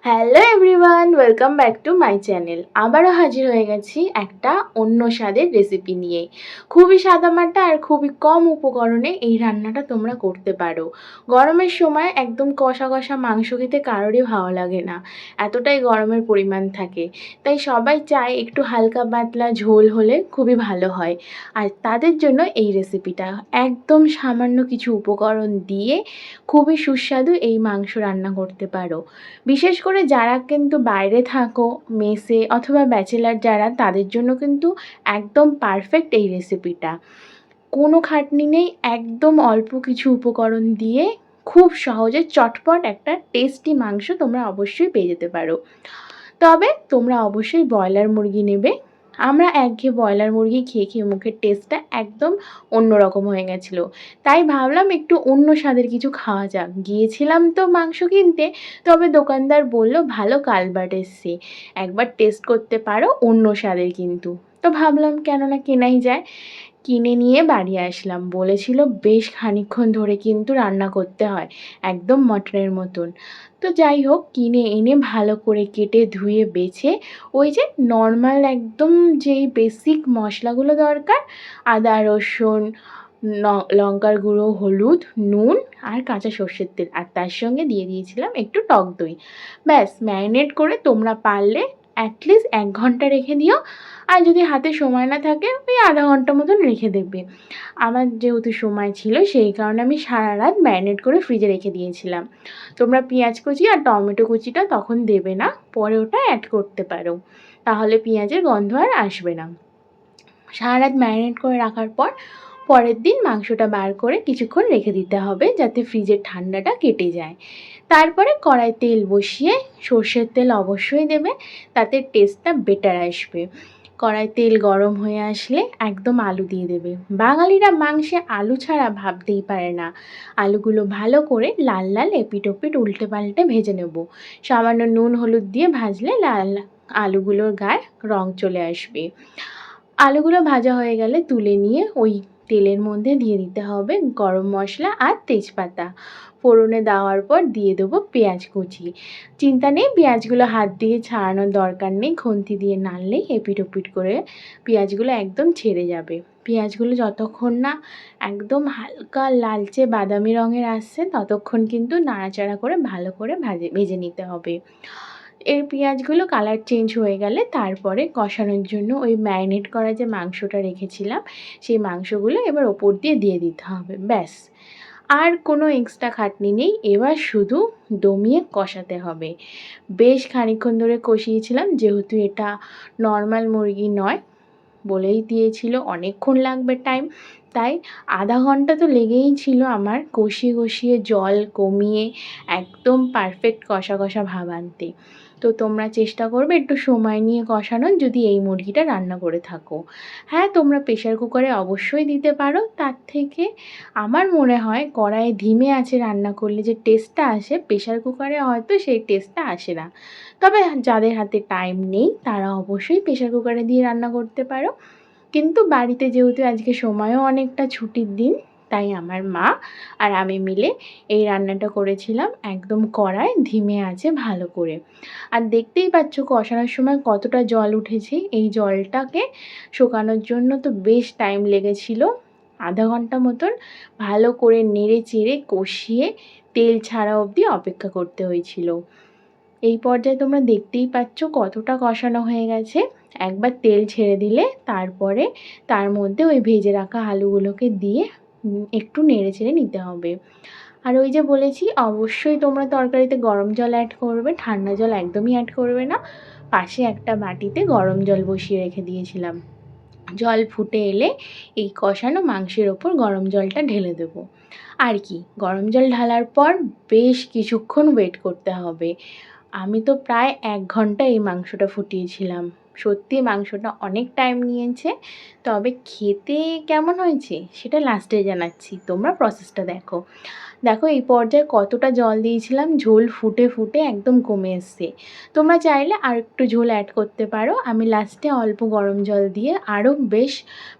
Hello everyone, welcome back to my channel. আবারও হাজির হয়ে গেছি একটা অন্য স্বাদের রেসিপি নিয়ে। খুবই সাদামাটা আর খুবই কম উপকরণে এই রান্নাটা তোমরা করতে পারো। গরমের সময় একদম কষা কষা মাংস খেতে কারোরই ভালো লাগে না, এতটাই গরমের পরিমাণ থাকে। তাই সবাই চায় একটু হালকা পাতলা ঝোল হলে খুবই ভালো হয়। আর তাদের জন্য এই রেসিপিটা একদম সামান্য কিছু উপকরণ দিয়ে খুবই সুস্বাদু এই মাংস রান্না করতে পারো। বিশেষ করে যারা কিন্তু বাইরে থাকো, মেসে অথবা ব্যাচেলার যারা, তাদের জন্য কিন্তু একদম পারফেক্ট এই রেসিপিটা। কোনো খাটনি নেই, একদম অল্প কিছু উপকরণ দিয়ে খুব সহজে চটপট একটা টেস্টি মাংস তোমরা অবশ্যই পেয়ে যেতে পারো। তবে তোমরা অবশ্যই ব্রয়লার মুরগি নেবে। আমরা একঘেয়ে ব্রয়লার মুরগি খেয়ে খেয়ে মুখের টেস্টটা একদম অন্যরকম হয়ে গেছিলো, তাই ভাবলাম একটু অন্য স্বাদের কিছু খাওয়া যাক। গিয়েছিলাম তো মাংস কিনতে, তবে দোকানদার বলল ভালো কালবার্ট এসছে, একবার টেস্ট করতে পারো অন্য স্বাদের। কিন্তু তো ভাবলাম কেন না কেনাই যায়। কিনে নিয়ে বাড়ি আসলাম। বলেছিল বেশ খানিকক্ষণ ধরে কিন্তু রান্না করতে হয়, একদম মটনের মতন। তো যাই হোক, কিনে এনে ভালো করে কেটে ধুয়ে বেছে ওই যে নর্মাল একদম যেই বেসিক মশলাগুলো দরকার, আদা রসুন লঙ্কার গুঁড়ো, হলুদ, নুন আর কাঁচা সর্ষের তেল, আর তার সঙ্গে দিয়ে দিয়েছিলাম একটু টক দই। ব্যাস, ম্যারিনেট করে তোমরা পারলে অ্যাটলিস্ট 1 ঘন্টা রেখে দিও। আর যদি হাতে সময় না থাকে ওই আধা ঘন্টা মতন রেখে দেবে। আমার যেহেতু সময় ছিল সেই কারণে আমি সারা রাত ম্যারিনেট করে ফ্রিজে রেখে দিয়েছিলাম। তোমরা পেঁয়াজ কুচি আর টমেটো কুচিটা তখন দেবে না, পরে ওটা অ্যাড করতে পারো, তাহলে পেঁয়াজের গন্ধ আর আসবে না। সারা রাত ম্যারিনেট করে রাখার পর পরের দিন মাংসটা বার করে কিছুক্ষণ রেখে দিতে হবে, যাতে ফ্রিজের ঠান্ডাটা কেটে যায়। তারপরে কড়াই তেল বসিয়ে সর্ষের তেল অবশ্যই দেবে, তাতে টেস্টটা বেটার আসবে। কড়াই তেল গরম হয়ে আসলে একদম আলু দিয়ে দেবে। বাঙালিরা মাংসে আলু ছাড়া ভাবতেই পারে না। আলুগুলো ভালো করে লাল লাল এপিট ওপিট উল্টে পাল্টে ভেজে নেব। সামান্য নুন হলুদ দিয়ে ভাজলে লাল আলুগুলোর গায়ে রং চলে আসবে। আলুগুলো ভাজা হয়ে গেলে তুলে নিয়ে ওই তেলের মধ্যে দিয়ে দিতে হবে গরম মশলা আর তেজপাতা। ফোড়নে দেওয়ার পর দিয়ে দেবো পেঁয়াজ কুচি। চিন্তা নেই, পেঁয়াজগুলো হাত দিয়ে ছাড়ানোর দরকার নেই, খুন্তি দিয়ে নাড়লেই এপিট ওপিট করে পেঁয়াজগুলো একদম ছেড়ে যাবে। পেঁয়াজগুলো যতক্ষণ না একদম হালকা লালচে বাদামি রঙের আসছে ততক্ষণ কিন্তু নাড়াচাড়া করে ভালো করে ভেজে নিতে হবে। এর পেঁয়াজগুলো কালার চেঞ্জ হয়ে গেলে তারপরে কষানোর জন্য ওই ম্যারিনেট করা যে মাংসটা রেখেছিলাম সেই মাংসগুলো এবার ওপর দিয়ে দিতে হবে। ব্যাস, আর কোনো এক্সট্রা খাটনি নেই, এবার শুধু দমিয়ে কষাতে হবে। বেশ খানিকক্ষণ ধরে কষিয়েছিলাম, যেহেতু এটা নর্মাল মুরগি নয় বলেই দিয়েছিল অনেকক্ষণ লাগবে টাইম, তাই আধা ঘন্টা তো লেগেই ছিল আমার কষিয়ে কষিয়ে জল কমিয়ে একদম পারফেক্ট কষা কষা ভাব আনতে। তো তোমরা চেষ্টা করবে একটু সময় নিয়ে কষানোর, যদি এই মুরগিটা রান্না করে থাকো। হ্যাঁ, তোমরা প্রেশার কুকারে অবশ্যই দিতে পারো, তার থেকে আমার মনে হয় কড়াইয়ে ধিমে আঁচে রান্না করলে যে টেস্টটা আসে, প্রেশার কুকারে হয়তো সেই টেস্টটা আসে না। তবে যাদের হাতে টাইম নেই তারা অবশ্যই প্রেশার কুকারে দিয়ে রান্না করতে পারো। কিন্তু বাড়িতে যেহেতু আজকে সময়ও অনেকটা ছুটির দিন, তাই আমার মা আর আমি মিলে এই রান্নাটা করেছিলাম একদম কড়ায় ধিমে আঁচে ভালো করে। আর দেখতেই পাচ্ছ কষানোর সময় কতটা জল উঠেছে। এই জলটাকে শুকানোর জন্য তো বেশ টাইম লেগেছিল, আধা ঘন্টা মতন ভালো করে নেড়ে চেড়ে কষিয়ে তেল ছাড়া অবধি অপেক্ষা করতে হয়েছিল। এই পর্যায়ে তোমরা দেখতেই পাচ্ছ কতটা কষানো হয়ে গেছে। একবার তেল ছেড়ে দিলে তারপরে তার মধ্যে ওই ভেজে রাখা আলুগুলোকে দিয়ে একটু নেড়ে চেড়ে নিতে হবে। আর ওই যে বলেছি অবশ্যই তোমরা তরকারিতে গরম জল অ্যাড করবে, ঠান্ডা জল একদমই অ্যাড করবে না। পাশে একটা বাটিতে গরম জল বসিয়ে রেখে দিয়েছিলাম। জল ফুটে এলে এই কষানো মাংসের ওপর গরম জলটা ঢেলে দেবো। আর কি, গরম জল ঢালার পর বেশ কিছুক্ষণ ওয়েট করতে হবে। আমি তো প্রায় 1 ঘন্টা এই মাংসটা ফুটিয়েছিলাম। সত্যি মাংসটা অনেক টাইম নিয়েছে, তবে খেতে কেমন হয়েছে সেটা লাস্টে জানাচ্ছি, তোমরা প্রসেসটা দেখো। দেখো এই পর্যায়ে কতটা জল দিয়েছিলাম, ঝোল ফুটে ফুটে একদম কমে এসছে। তোমরা চাইলে আর একটু ঝোল অ্যাড করতে পারো। আমি লাস্টে অল্প গরম জল দিয়ে আরও বেশ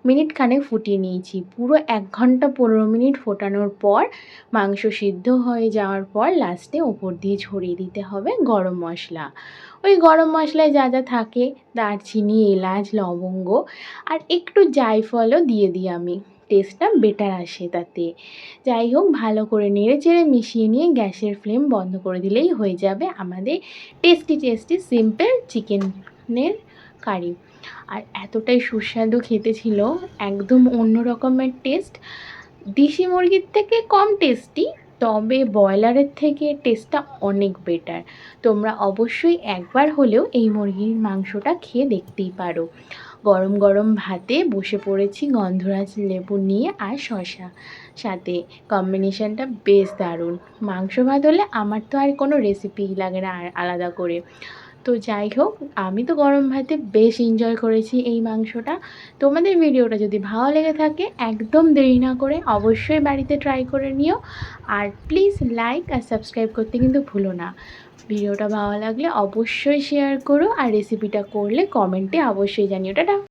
মিনিট খানেক ফুটিয়ে নিয়েছি। পুরো 1 ঘন্টা 15 মিনিট ফোটানোর পর মাংস সিদ্ধ হয়ে যাওয়ার পর লাস্টে ওপর দিয়ে ছড়িয়ে দিতে হবে গরম মশলা। ওই গরম মশলায় যা যা থাকে দারচিনি, এলাচ, লবঙ্গ আর একটু জায়ফলও দিয়ে দিই আমি, টেস্টটা বেটার আসে তাতে। যাই হোক, ভালো করে নেড়েচেড়ে মিশিয়ে নিয়ে গ্যাসের ফ্লেম বন্ধ করে দিলেই হয়ে যাবে আমাদের টেস্টি টেস্টি সিম্পল চিকেনের কারি। আর এতটাই সুস্বাদু খেতে ছিল, একদম অন্য রকমের টেস্ট। দেশি মুরগির থেকে কম টেস্টি, তবে ব্রয়লারের থেকে টেস্টটা অনেক বেটার। তোমরা অবশ্যই একবার হলেও এই মুরগির মাংসটা খেয়ে দেখতেই পারো। গরম গরম ভাতে বসে পড়েছি গন্ধরাজ লেবু নিয়ে আর শসা সাথে, কম্বিনেশনটা বেশ দারুণ। মাংস ভাত হলে আমার তো আর কোনো রেসিপিই লাগে না আর আলাদা করে। তো যাই হোক, আমি তো গরম ভাতে বেশ এনজয় করেছি এই মাংসটা। তোমাদের ভিডিওটা যদি ভালো লেগে থাকে একদম দেরি না করে অবশ্যই বাড়িতে ট্রাই করে নিও। আর প্লিজ লাইক আর সাবস্ক্রাইব করতে কিন্তু ভুলো না। ভিডিওটা ভালো লাগলে অবশ্যই শেয়ার করো, আর রেসিপিটা করলে কমেন্টে অবশ্যই জানিও। টাটা।